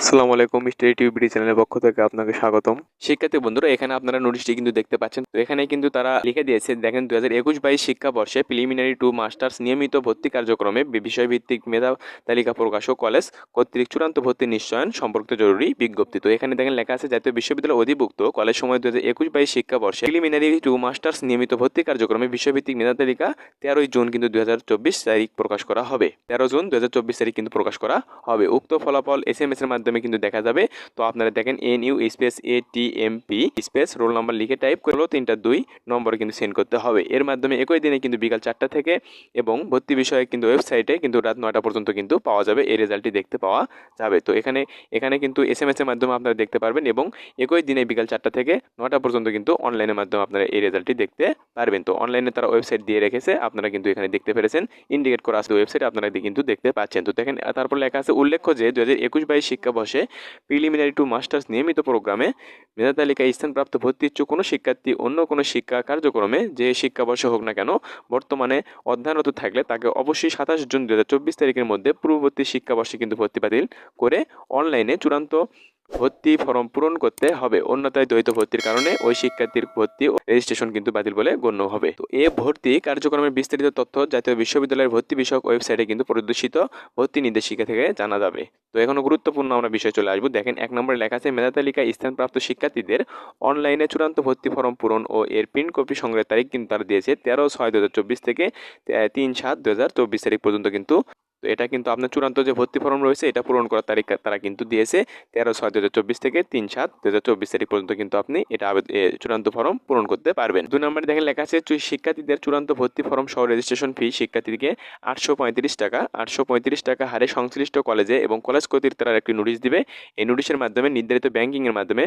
আসসালামু আলাইকুম, মিস্টার টিউবিডি চ্যানেলের পক্ষ থেকে আপনাকে স্বাগতম। শিক্ষার্থী বন্ধুরা, এখানে আপনারা নোটিশটি কিন্তু দেখতে পাচ্ছেন। তো এখানে কিন্তু তারা লিখে দিয়েছে, দেখেন 2021-22 শিক্ষাবর্ষে প্রিলিমিনারি টু মাস্টার্স নিয়মিত ভর্তি কার্যক্রমে বিষয়ভিত্তিক মেধা তালিকা প্রকাশ ও কলেজ কর্তৃক চূড়ান্ত ভর্তি নিশ্চয়ন সম্পর্কিত জরুরি বিজ্ঞপ্তি। তো এখানে দেখেন লেখা আছে, জাতীয় বিশ্ববিদ্যালয় অধিভুক্ত কলেজ সময় 2021-22 শিক্ষাবর্ষে প্রিলিমিনারি টু মাস্টার্স নিয়মিত ভর্তি কার্যক্রমে বিষয়ভিত্তিক মেধা তালিকা 13 জুন কিন্তু 2024 তারিখ প্রকাশ করা হবে। 13 জুন 2024 তারিখ কিন্তু প্রকাশ করা হবে। উক্ত ফলাফল SMS এর মাধ্যমে কিন্তু দেখা যাবে। তো আপনারা দেখেন NU space ATMP space roll number লিখে টাইপ করে 3-2 নম্বরে কিন্তু সেন্ড করতে হবে। এর মাধ্যমে একই দিনে কিন্তু বিকাল 4টা থেকে এবং ভর্তি বিষয়ে কিন্তু ওয়েবসাইটে কিন্তু রাত 9টা পর্যন্ত কিন্তু পাওয়া যাবে, এই রেজাল্টটি দেখতে পাওয়া যাবে। তো এখানে কিন্তু SMS এর মাধ্যমে আপনারা দেখতে পারবেন এবং একই দিনে বিকাল 4টা থেকে 9টা পর্যন্ত কিন্তু অনলাইনের মাধ্যমে আপনারা এই রেজাল্টটি দেখতে পারবেন। তো অনলাইনে তারা ওয়েবসাইট দিয়ে রেখেছে, আপনারা কিন্তু এখানে দেখতে পেরেছেন, ইন্ডিকেট করা আছে ওয়েবসাইট, আপনারা কিন্তু দেখতে পাচ্ছেন। তো দেখেন তারপর লেখা আছে, উল্লেখ্য যে 2021-22 শিক্ষাবর্ষে প্রিলিমিনারি টু মাস্টার্স নিয়মিত প্রোগ্রামে মেধা তালিকায় স্থানপ্রাপ্ত ভর্তি ইচ্ছুক কোনো শিক্ষার্থী অন্য কোনো শিক্ষা কার্যক্রমে যে শিক্ষাবর্ষ হোক না কেন বর্তমানে অধ্যয়নরত থাকলে তাকে অবশ্যই 27 জুন 2024 তারিখের মধ্যে পূর্ববর্তী শিক্ষাবর্ষে কিন্তু ভর্তি বাতিল করে অনলাইনে চূড়ান্ত ভর্তি ফর্ম পূরণ করতে হবে। অন্যথায় দ্বৈত ভর্তির কারণে ওই শিক্ষার্থীর ভর্তি রেজিস্ট্রেশন কিন্তু বাতিল বলে গণ্য হবে। তো এই ভর্তি কার্যক্রমের বিস্তারিত তথ্য জাতীয় বিশ্ববিদ্যালয়ের ভর্তি বিষয়ক ওয়েবসাইটে কিন্তু প্রদর্শিত ভর্তি নির্দেশিকা থেকে জানা যাবে। তো এখনো গুরুত্বপূর্ণ আমরা বিষয় চলে আসবো। দেখেন 1 নম্বরে লেখা আছে, মেধা তালিকায় স্থানপ্রাপ্ত শিক্ষার্থীদের অনলাইনে চূড়ান্ত ভর্তি ফর্ম পূরণ ও এর প্রিন্ট কপি সংগ্রহের তারিখ কিন্তু তারা দিয়েছে 13/6/2024 থেকে 3/7/2024 তারিখ পর্যন্ত কিন্তু। তো এটা কিন্তু আপনার চূড়ান্ত যে ভর্তি ফর্ম রয়েছে এটা পূরণ করার তারিখ তারা কিন্তু দিয়েছে 13/6/2024 থেকে 3/7/2024 তারিখ পর্যন্ত কিন্তু আপনি এটা চূড়ান্ত ফর্ম পূরণ করতে পারবেন। 2 নম্বরে দেখেন লেখা আছে, শিক্ষার্থীদের চূড়ান্ত ভর্তি ফর্ম সহ রেজিস্ট্রেশন ফি শিক্ষার্থীকে 835 টাকা হারে সংশ্লিষ্ট কলেজে এবং কলেজ কর্তৃক তারা একটি নোটিশ দিবে। এই নোটিশের মাধ্যমে নির্ধারিত ব্যাংকিংয়ের মাধ্যমে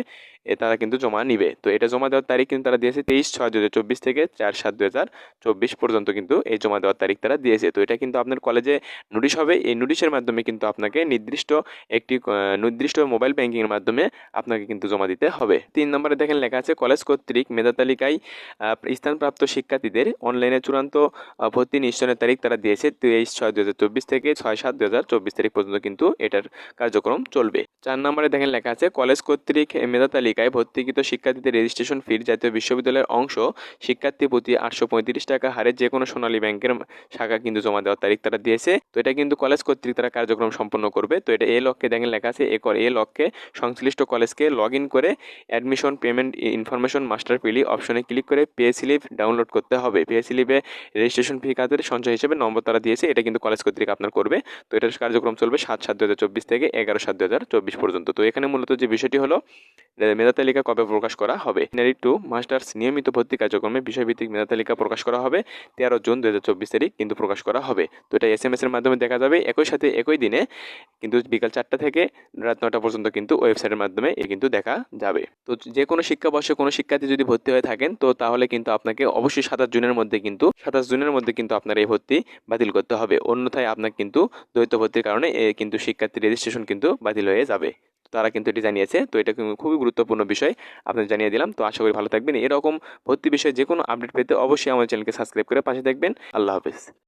তারা কিন্তু জমা নিবে। তো এটা জমা দেওয়ার তারিখ কিন্তু তারা দিয়েছে 23/6/2024 থেকে 4/7/2024 পর্যন্ত কিন্তু এই জমা দেওয়ার তারিখ তারা দিয়েছে। তো এটা কিন্তু আপনার কলেজে নোটিশ হবে। এই নোটিশের মাধ্যমে কিন্তু আপনাকে নির্দিষ্ট মোবাইল ব্যাংকিংয়ের মাধ্যমে আপনাকে কিন্তু জমা দিতে হবে। 3 নম্বরে দেখেন লেখা আছে, কলেজ কর্তৃক মেধা তালিকায় স্থানপ্রাপ্ত শিক্ষার্থীদের অনলাইনে চূড়ান্ত ভর্তি নিশ্চয়নের তারিখ তারা দিয়েছে 23/6/2024 থেকে 6/7/2024 তারিখ পর্যন্ত কিন্তু এটার কার্যক্রম চলবে। 4 নম্বরে দেখেন লেখা আছে, কলেজ কর্তৃক মেধা তালিকায় ভর্তিকৃত শিক্ষার্থীদের রেজিস্ট্রেশন ফির জাতীয় বিশ্ববিদ্যালয়ের অংশ শিক্ষার্থী প্রতি 835 টাকা হারে যে কোনো সোনালী ব্যাংকের শাখা কিন্তু জমা দেওয়ার তারিখ তারা দিয়েছে। তো এটা কিন্তু কলেজ কর্তৃক তারা কার্যক্রম সম্পন্ন করবে। তো এটা এই লক্ষ্যে দেখেন লেখা আছে, এই লক্ষ্যে সংশ্লিষ্ট কলেজকে লগ ইন করে অ্যাডমিশন পেমেন্ট ইনফরমেশন মাস্টার পিলি অপশনে ক্লিক করে পে স্লিপ ডাউনলোড করতে হবে। পে স্লিপে রেজিস্ট্রেশন ফি খাতের সঞ্চয় হিসেবে নম্বর তারা দিয়েছে, এটা কিন্তু কলেজ কর্তৃক আপনার করবে। তো এটার কার্যক্রম চলবে 7/7/2024 থেকে 11/7/2024 পর্যন্ত। তো এখানে মূলত যে বিষয়টি হলো, মেধা তালিকা কবে প্রকাশ করা হবে, প্রিলিমিনারি টু মাস্টার্স নিয়মিত ভর্তি কার্যক্রমে বিষয়ভিত্তিক মেধা তালিকা প্রকাশ করা হবে 13 জুন 2024 তারিখ কিন্তু প্রকাশ করা হবে। তো এটা SMS এর মাধ্যমে দেখা যাবে। একই সাথে একই দিনে কিন্তু বিকাল 4টা থেকে রাত 9টা পর্যন্ত কিন্তু ওয়েবসাইটের মাধ্যমে কিন্তু দেখা যাবে। তো যে কোনো শিক্ষাবর্ষে কোনো শিক্ষার্থী যদি ভর্তি হয়ে থাকেন, তো তাহলে কিন্তু আপনাকে অবশ্যই 27 জুনের মধ্যে কিন্তু আপনার এই ভর্তি বাতিল করতে হবে। অন্যথায় আপনার কিন্তু দ্বৈত ভর্তির কারণে কিন্তু শিক্ষার্থী রেজিস্ট্রেশন কিন্তু বাতিল হয়ে যাবে। তারা কিন্তু এটি জানিয়েছে। তো এটা খুবই গুরুত্বপূর্ণ বিষয় আপনাদের জানিয়ে দিলাম। তো আশা করি ভালো থাকবেন। এরকম ভর্তি বিষয়ে যে কোনো আপডেট পেতে অবশ্যই আমার চ্যানেলকে সাবস্ক্রাইব করে পাশে থাকবেন। আল্লাহ হাফেজ।